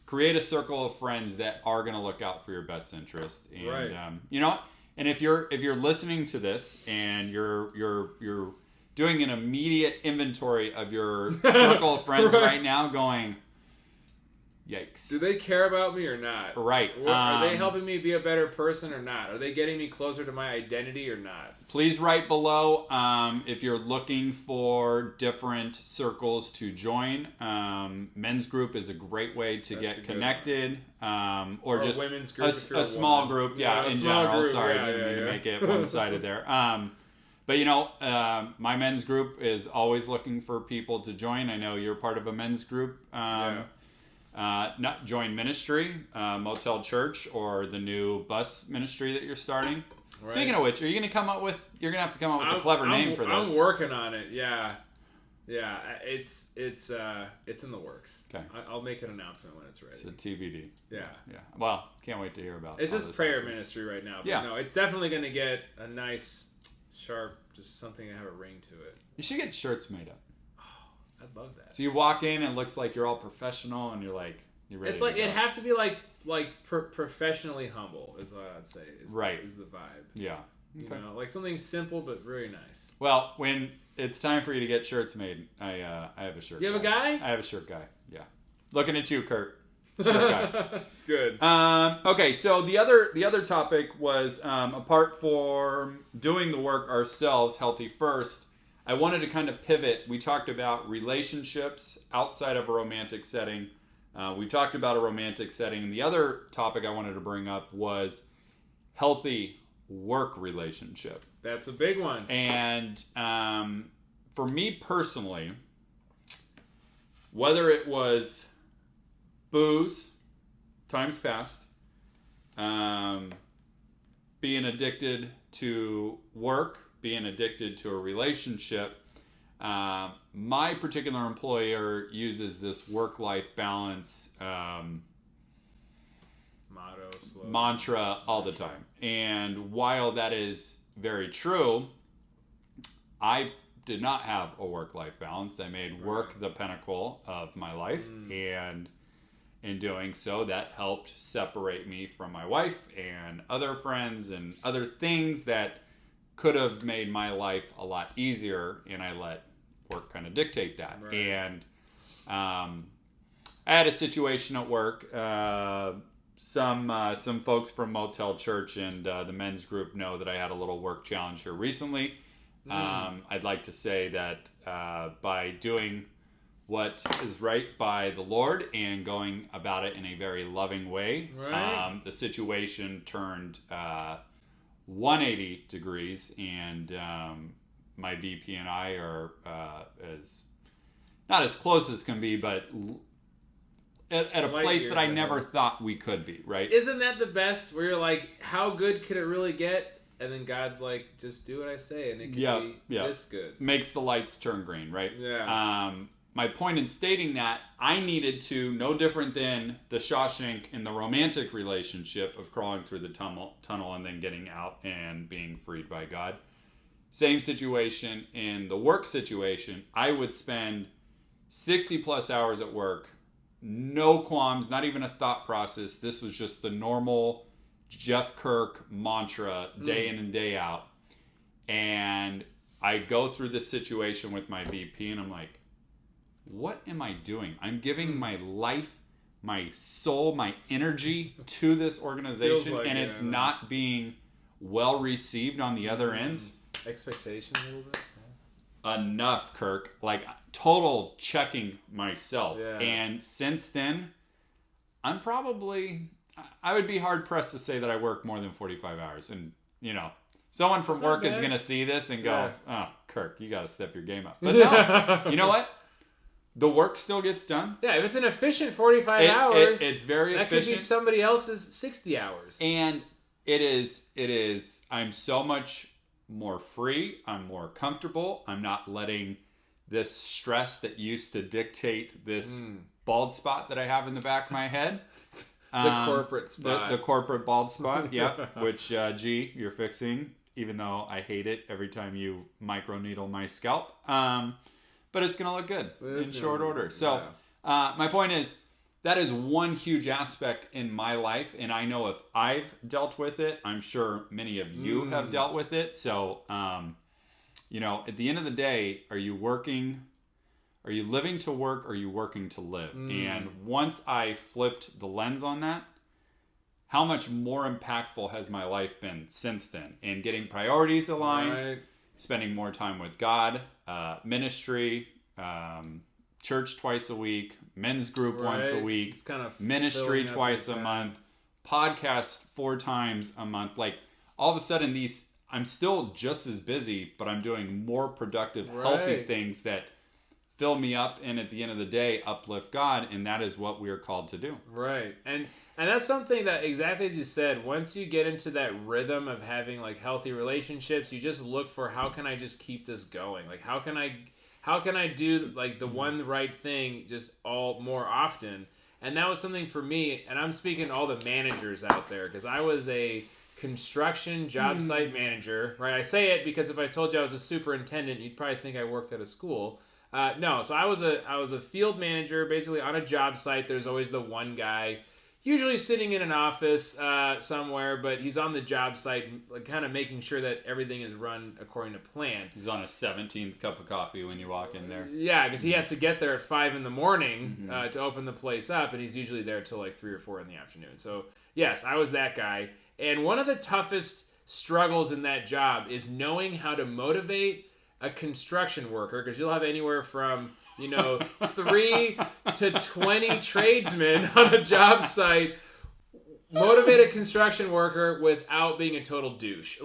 create a circle of friends that are going to look out for your best interest. And you know what? And if you're listening to this and you're doing an immediate inventory of your circle of friends right now, going, yikes. Do they care about me or not? Right. Are they helping me be a better person or not? Are they getting me closer to my identity or not? Please write below if you're looking for different circles to join. Men's group is a great way to get connected. Or just women's group, a small group. Yeah, in general. Group. Sorry, I didn't mean to make it one-sided there. But my men's group is always looking for people to join. I know you're part of a men's group. Not join ministry, Motel Church, or the new bus ministry that you're starting. Right. Speaking of which, you're gonna have to come up with a clever name for this. I'm working on it. Yeah. It's in the works. Okay. I'll make an announcement when it's ready. It's a TBD. Yeah. Well, can't wait to hear about it. It's just prayer ministry right now. But no, it's definitely gonna get a nice, sharp, just something that have a ring to it. You should get shirts made up. I'd love that. So you walk in and it looks like you're all professional and you're ready. It's like it'd have to be like professionally humble is what I'd say. Is the vibe. Yeah. Okay. Like something simple but very nice. Well, when it's time for you to get shirts made, I have a shirt. You have a guy? I have a shirt guy. Yeah. Looking at you, Kurt. Short guy. Good. Okay, so the other topic was apart from doing the work ourselves, healthy first. I wanted to kind of pivot. We talked about relationships outside of a romantic setting. We talked about a romantic setting. And the other topic I wanted to bring up was healthy work relationship. That's a big one. And for me personally, whether it was booze, times past, being addicted to work, being addicted to a relationship, my particular employer uses this work-life balance mantra all the time. And while that is very true, I did not have a work-life balance. I made work the pinnacle of my life, and in doing so, that helped separate me from my wife and other friends and other things that could have made my life a lot easier, and I let work kind of dictate that. Right. And I had a situation at work. Some folks from Motel Church and the men's group know that I had a little work challenge here recently. I'd like to say that by doing what is right by the Lord and going about it in a very loving way, the situation turned 180 degrees, and my VP and I are as not as close as can be, but at a place that I never thought we could be, right? Isn't that the best? Where you're like, how good could it really get? And then God's like, just do what I say, and it can be this good. Makes the lights turn green, right? Yeah. My point in stating that, I needed to, no different than the Shawshank in the romantic relationship of crawling through the tunnel and then getting out and being freed by God. Same situation in the work situation. I would spend 60 plus hours at work, no qualms, not even a thought process. This was just the normal Jeff Kirk mantra, day in and day out. And I go through this situation with my VP, and I'm like, what am I doing? I'm giving my life, my soul, my energy to this organization, like, and it's not being well received on the other end. Expectation a little bit? Enough, Kirk. Like, total checking myself. Yeah. And since then, I would be hard pressed to say that I work more than 45 hours. And, someone from work is going to see this and go, oh, Kirk, you got to step your game up. But no, you know what? The work still gets done. Yeah, if it's an efficient 45 hours, it's very efficient. That could be somebody else's 60 hours. And it is, I'm so much more free. I'm more comfortable. I'm not letting this stress that used to dictate this bald spot that I have in the back of my head. The corporate spot. The corporate bald spot, which, you're fixing, even though I hate it every time you microneedle my scalp. But it's going to look good in short order. So my point is, that is one huge aspect in my life. And I know if I've dealt with it, I'm sure many of you have dealt with it. So, at the end of the day, are you working? Are you living to work? Or are you working to live? And once I flipped the lens on that, how much more impactful has my life been since then? And getting priorities aligned, spending more time with God, ministry, church twice a week, men's group once a week, it's kind of ministry twice a month, podcast 4 times a month. Like, all of a sudden, I'm still just as busy, but I'm doing more productive, healthy things that fill me up, and at the end of the day, uplift God, and that is what we are called to do. Right. And that's something that, exactly as you said, once you get into that rhythm of having like healthy relationships, you just look for, how can I just keep this going? Like, how can I do like the one right thing just all more often? And that was something for me, and I'm speaking to all the managers out there, because I was a construction job site manager, right? I say it because if I told you I was a superintendent, you'd probably think I worked at a school. No, so I was a field manager, basically on a job site. There's always the one guy, usually sitting in an office somewhere, but he's on the job site, like, kind of making sure that everything is run according to plan. He's on his 17th cup of coffee when you walk in there. Yeah, because he has to get there at 5 in the morning to open the place up, and he's usually there till like 3 or 4 in the afternoon. So yes, I was that guy. And one of the toughest struggles in that job is knowing how to motivate a construction worker, because you'll have anywhere from 3 to 20 tradesmen on a job site. Motivate a construction worker without being a total douche.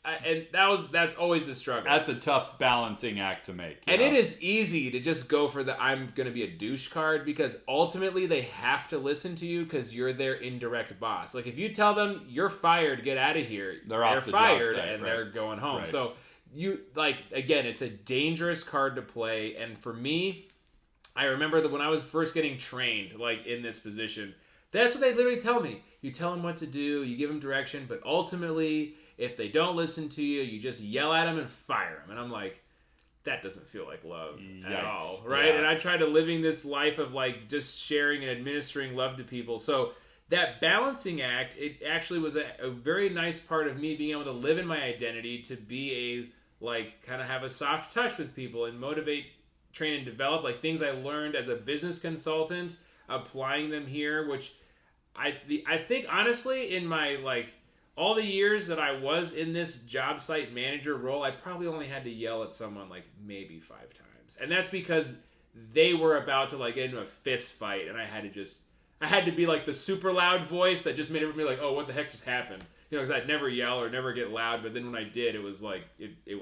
And that's always the struggle. That's a tough balancing act to make. And it is easy to just go for the I'm going to be a douche card, because ultimately they have to listen to you because you're their indirect boss. Like, if you tell them you're fired, get out of here, they're fired, job site, and they're going home. Right. So again, it's a dangerous card to play. And for me, I remember that when I was first getting trained, in this position, that's what they literally tell me. You tell them what to do, you give them direction, but ultimately, if they don't listen to you, you just yell at them and fire them. And I'm like, that doesn't feel like love at all, right? Yeah. And I tried to living this life of just sharing and administering love to people. So that balancing act, it actually was a very nice part of me being able to live in my identity, to be kind of have a soft touch with people and motivate, train, and develop, things I learned as a business consultant, applying them here, which I think honestly in my all the years that I was in this job site manager role, I probably only had to yell at someone maybe 5 times. And that's because they were about to get into a fist fight, and I had to be the super loud voice that just made everybody oh, what the heck just happened? Because I'd never yell or never get loud, but then when I did, it was it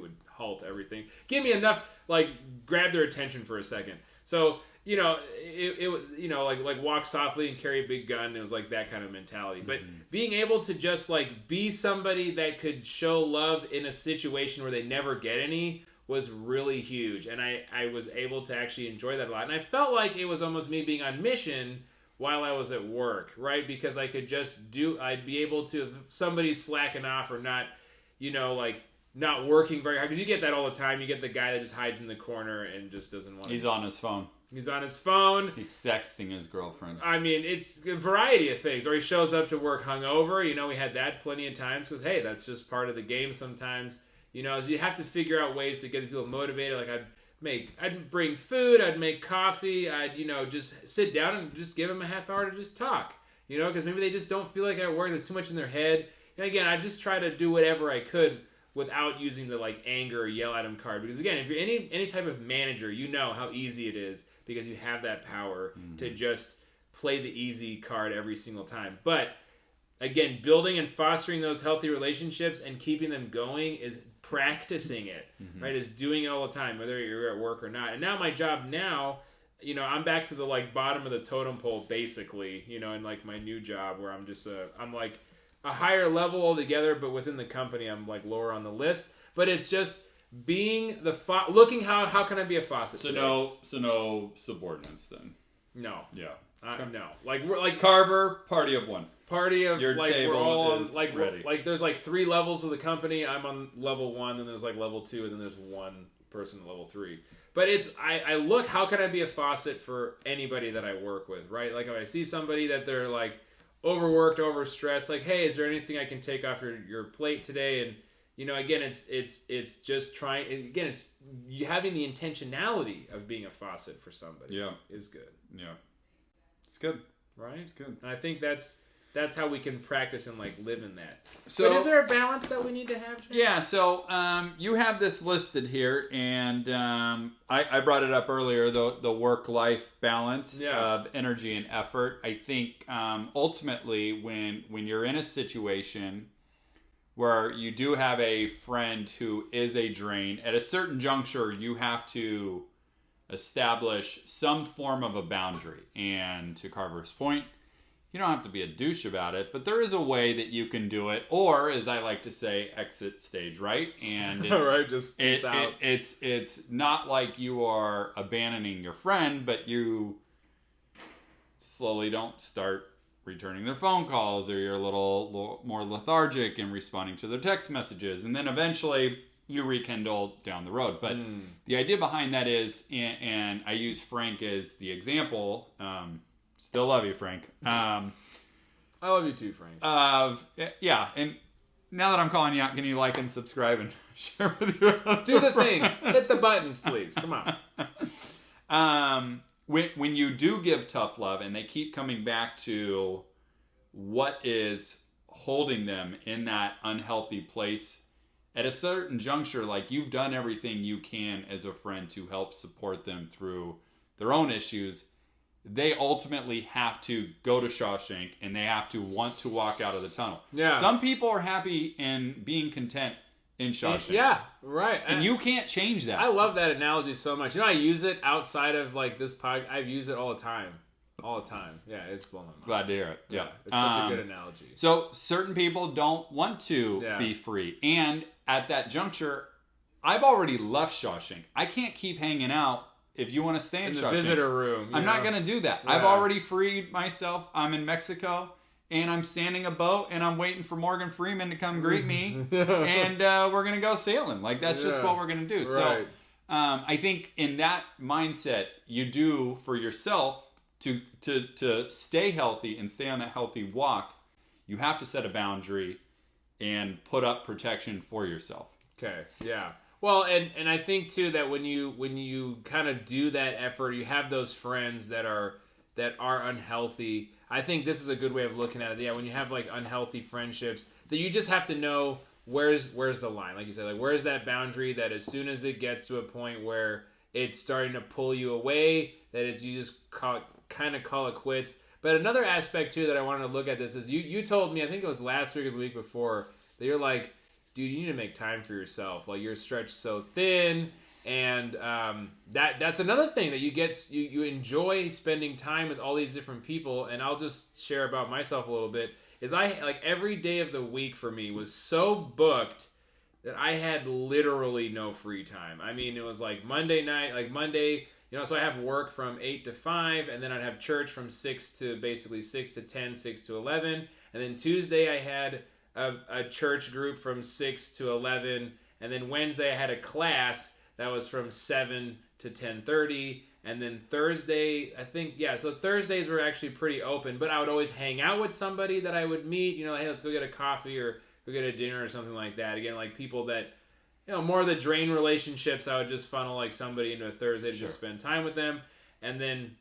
would halt everything. Give me enough, grab their attention for a second. So, it walk softly and carry a big gun. It was that kind of mentality. But being able to just be somebody that could show love in a situation where they never get any was really huge. And I was able to actually enjoy that a lot. And I felt like it was almost me being on mission while I was at work, right? Because I could just I'd be able to, if somebody's slacking off or not, not working very hard. Because you get that all the time. You get the guy that just hides in the corner and just doesn't want to. He's on his phone. He's on his phone. He's sexting his girlfriend. I mean, it's a variety of things. Or he shows up to work hungover. We had that plenty of times. Because, hey, that's just part of the game sometimes. So you have to figure out ways to get people motivated. I'd bring food. I'd make coffee. I'd, just sit down and just give them a half hour to just talk. Because maybe they just don't feel like at work. There's too much in their head. And again, I just try to do whatever I could without using the anger or yell at them card. Because again, if you're any type of manager, you know how easy it is because you have that power to just play the easy card every single time. But again, building and fostering those healthy relationships and keeping them going is practicing it, right? Is doing it all the time, whether you're at work or not. And now my job now, I'm back to the bottom of the totem pole basically, in my new job where I'm just I'm a higher level altogether, but within the company I'm lower on the list. But it's just being looking how can I be a faucet? So no subordinates then. No. Yeah. No. We're Carver, party of one. Party of your table we're all is on, ready. There's 3 levels of the company. I'm on level 1, then there's level 2, and then there's one person at level 3. But it's I look, how can I be a faucet for anybody that I work with, right? If I see somebody that they're overworked, overstressed, hey, is there anything I can take off your plate today? And again, it's just trying. Again, it's you having the intentionality of being a faucet for somebody. Yeah, is good. Yeah, it's good, right? It's good, and I think that's how we can practice and live in that. So, but is there a balance that we need to have, Jim? Yeah. So you have this listed here, and I brought it up earlier. The work-life balance of energy and effort. I think ultimately, when you're in a situation where you do have a friend who is a drain, at a certain juncture, you have to establish some form of a boundary. And to Carver's point, you don't have to be a douche about it, but there is a way that you can do it, or as I like to say, exit stage right. And it's, right, just peace out. It's not like you are abandoning your friend, but you slowly don't start returning their phone calls, or you're a little more lethargic in responding to their text messages, and then eventually you rekindle down the road. But the idea behind that is, and I use Frank as the example. Still love you, Frank. I love you too, Frank. Yeah, and now that I'm calling you out, can you like and subscribe and share with your other Do the friends? things. Hit the buttons, please. Come on. When you do give tough love and they keep coming back to what is holding them in that unhealthy place at a certain juncture, like you've done everything you can as a friend to help support them through their own issues, they ultimately have to go to Shawshank and they have to want to walk out of the tunnel. Yeah. Some people are happy and being content in Shawshank. Yeah, right. And you can't change that. I love that analogy so much. You know, I use it outside of like this podcast. I've used it all the time. All the time. Yeah, it's blowing my mind. Glad to hear it. Yeah. It's such a good analogy. So certain people don't want to be free. And at that juncture, I've already left Shawshank. I can't keep hanging out if you want to stay in the Shawshank. Visitor room. I'm not going to do that. Yeah. I've already freed myself. I'm in Mexico. And I'm standing a boat, and I'm waiting for Morgan Freeman to come greet me, and we're gonna go sailing. Like that's just what we're gonna do. Right. So, I think in that mindset, you do for yourself to stay healthy and stay on that healthy walk. You have to set a boundary and put up protection for yourself. Okay. Yeah. Well, and I think too that when you kind of do that effort, you have those friends that are unhealthy. I think this is a good way of looking at it. Yeah, when you have like unhealthy friendships, that you just have to know where's the line. Like you said, like where's that boundary that as soon as it gets to a point where it's starting to pull you away, that is you just kind of call it quits. But another aspect too that I wanted to look at this is you told me, I think it was last week or the week before, that you're like, dude, you need to make time for yourself. Like you're stretched so thin. And that's another thing that you enjoy spending time with all these different people. And I'll just share about myself a little bit. Is I like every day of the week for me was so booked that I had literally no free time. I mean, it was like Monday night, like Monday, so I have work from 8 to 5, and then I'd have church from 6 to 10, 6 to 11, and then Tuesday I had a church group from 6 to 11, and then Wednesday I had a class that was from 7 to 10:30, and then Thursday, I think, so Thursdays were actually pretty open, but I would always hang out with somebody that I would meet, hey, let's go get a coffee or go get a dinner or something like that. Again, like people that, more of the drain relationships, I would just funnel like somebody into a Thursday to just spend time with them. And then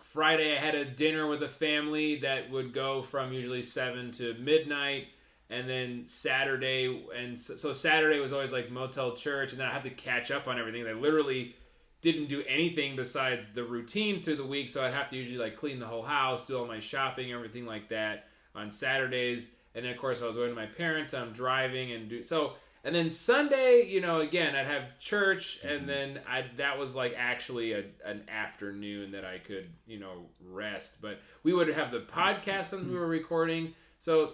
Friday, I had a dinner with a family that would go from usually 7 to midnight. And then Saturday, so Saturday was always like motel church, and then I had to catch up on everything. I literally didn't do anything besides the routine through the week, so I'd have to usually like clean the whole house, do all my shopping, everything like that on Saturdays. And then of course I was going to my parents, and I'm driving and then Sunday, again I'd have church, and then that was like actually an afternoon that I could rest. But we would have the podcast that we were recording, so.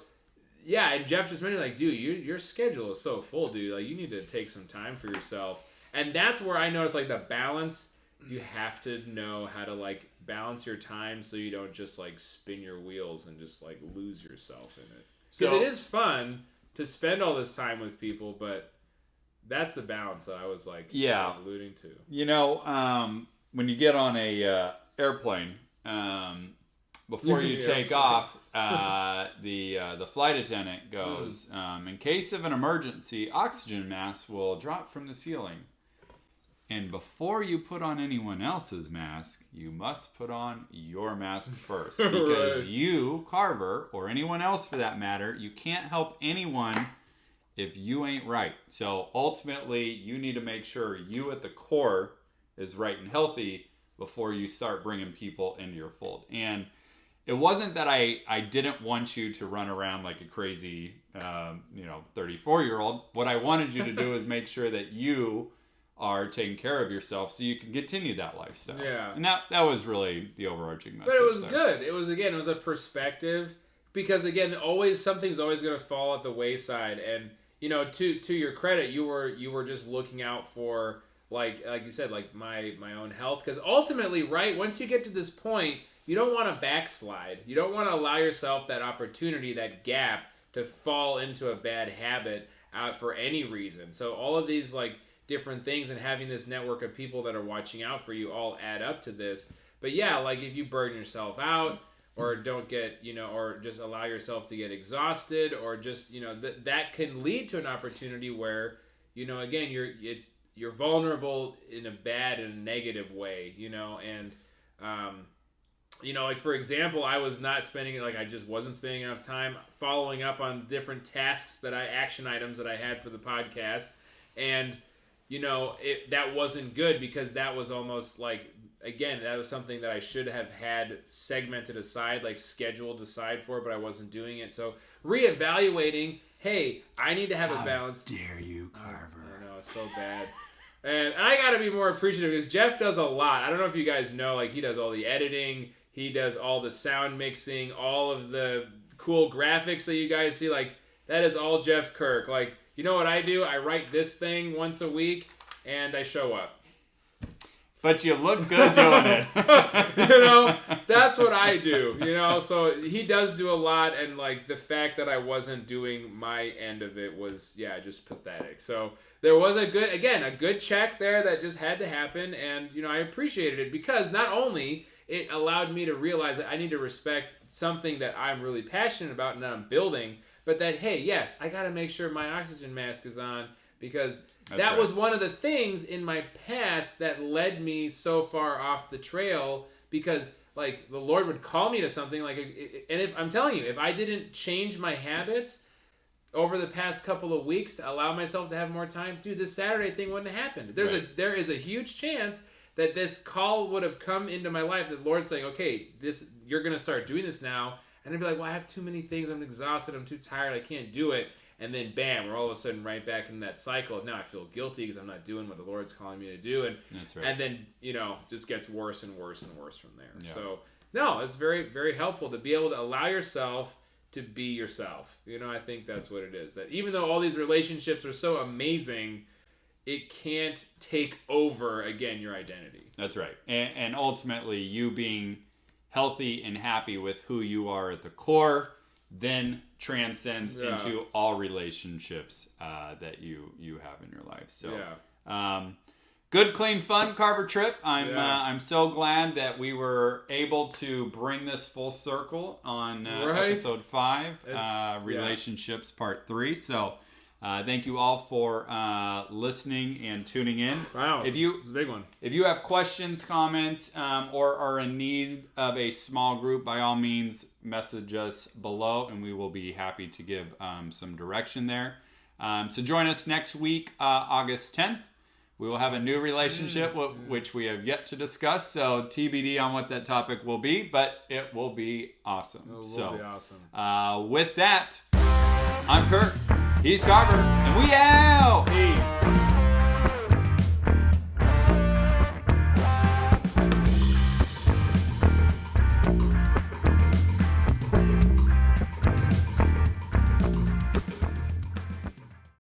Yeah, and Jeff just mentioned, like, dude, your schedule is so full, dude. Like, you need to take some time for yourself. And that's where I notice, like, the balance. You have to know how to, like, balance your time so you don't just, like, spin your wheels and just, like, lose yourself in it. Because it is fun to spend all this time with people, but that's the balance that I was, like, alluding to. When you get on a airplane... Before you take off, the flight attendant goes, in case of an emergency, oxygen masks will drop from the ceiling. And before you put on anyone else's mask, you must put on your mask first. Because you, Carver, or anyone else for that matter, you can't help anyone if you ain't right. So ultimately, you need to make sure you at the core is right and healthy before you start bringing people into your fold. And it wasn't that I didn't want you to run around like a crazy, 34-year-old. What I wanted you to do is make sure that you are taking care of yourself so you can continue that lifestyle. Yeah. And that was really the overarching message. But it was good. It was a perspective, because again, something's always going to fall at the wayside. And, to your credit, you were just looking out for, like you said, like my own health. Because ultimately, right, once you get to this point, you don't want to backslide. You don't want to allow yourself that opportunity, that gap, to fall into a bad habit for any reason. So all of these like different things and having this network of people that are watching out for you all add up to this. But yeah, like if you burn yourself out, or don't get, or just allow yourself to get exhausted, or just, that can lead to an opportunity where, again, you're vulnerable in a bad and a negative way, and, like for example, I just wasn't spending enough time following up on different tasks action items that I had for the podcast. And, that wasn't good because that was almost like, again, that was something that I should have had segmented aside, like scheduled aside for, but I wasn't doing it. So reevaluating, hey, I need to have a balance. How dare you, Carver? I know, it's so bad. And I got to be more appreciative because Jeff does a lot. I don't know if you guys know, like he does all the editing, he does all the sound mixing, all of the cool graphics that you guys see. Like that is all Jeff Kirk. Like, you know what I do? I write this thing once a week and I show up. But you look good doing it. That's what I do. So he does do a lot, and like the fact that I wasn't doing my end of it was, just pathetic. So there was a good check there that just had to happen, and I appreciated it because not only it allowed me to realize that I need to respect something that I'm really passionate about and that I'm building, but that, hey, yes, I got to make sure my oxygen mask is on because that was one of the things in my past that led me so far off the trail because, like, the Lord would call me to something, like, and if I'm telling you, if I didn't change my habits over the past couple of weeks to allow myself to have more time, dude, this Saturday thing wouldn't have happened. There is a huge chance that this call would have come into my life, that the Lord's saying, okay, you're going to start doing this now, and I'd be like, well, I have too many things, I'm exhausted, I'm too tired, I can't do it. And then, bam, we're all of a sudden right back in that cycle of now I feel guilty because I'm not doing what the Lord's calling me to do. And that's right. And then, just gets worse and worse and worse from there. Yeah. So, no, it's very, very helpful to be able to allow yourself to be yourself. I think that's what it is. That even though all these relationships are so amazing, it can't take over, again, your identity. That's right. And ultimately, you being healthy and happy with who you are at the core then transcends into all relationships that you have in your life. So, good, clean, fun Carver trip. I'm so glad that we were able to bring this full circle on episode 5, relationships part 3. So, thank you all for listening and tuning in. Wow, it's a big one. If you have questions, comments, or are in need of a small group, by all means, message us below, and we will be happy to give some direction there. So join us next week, August 10th. We will have a new relationship, which we have yet to discuss. So TBD on what that topic will be, but it will be awesome. It will be awesome. With that, I'm Kurt. He's Carver, and we out! Peace.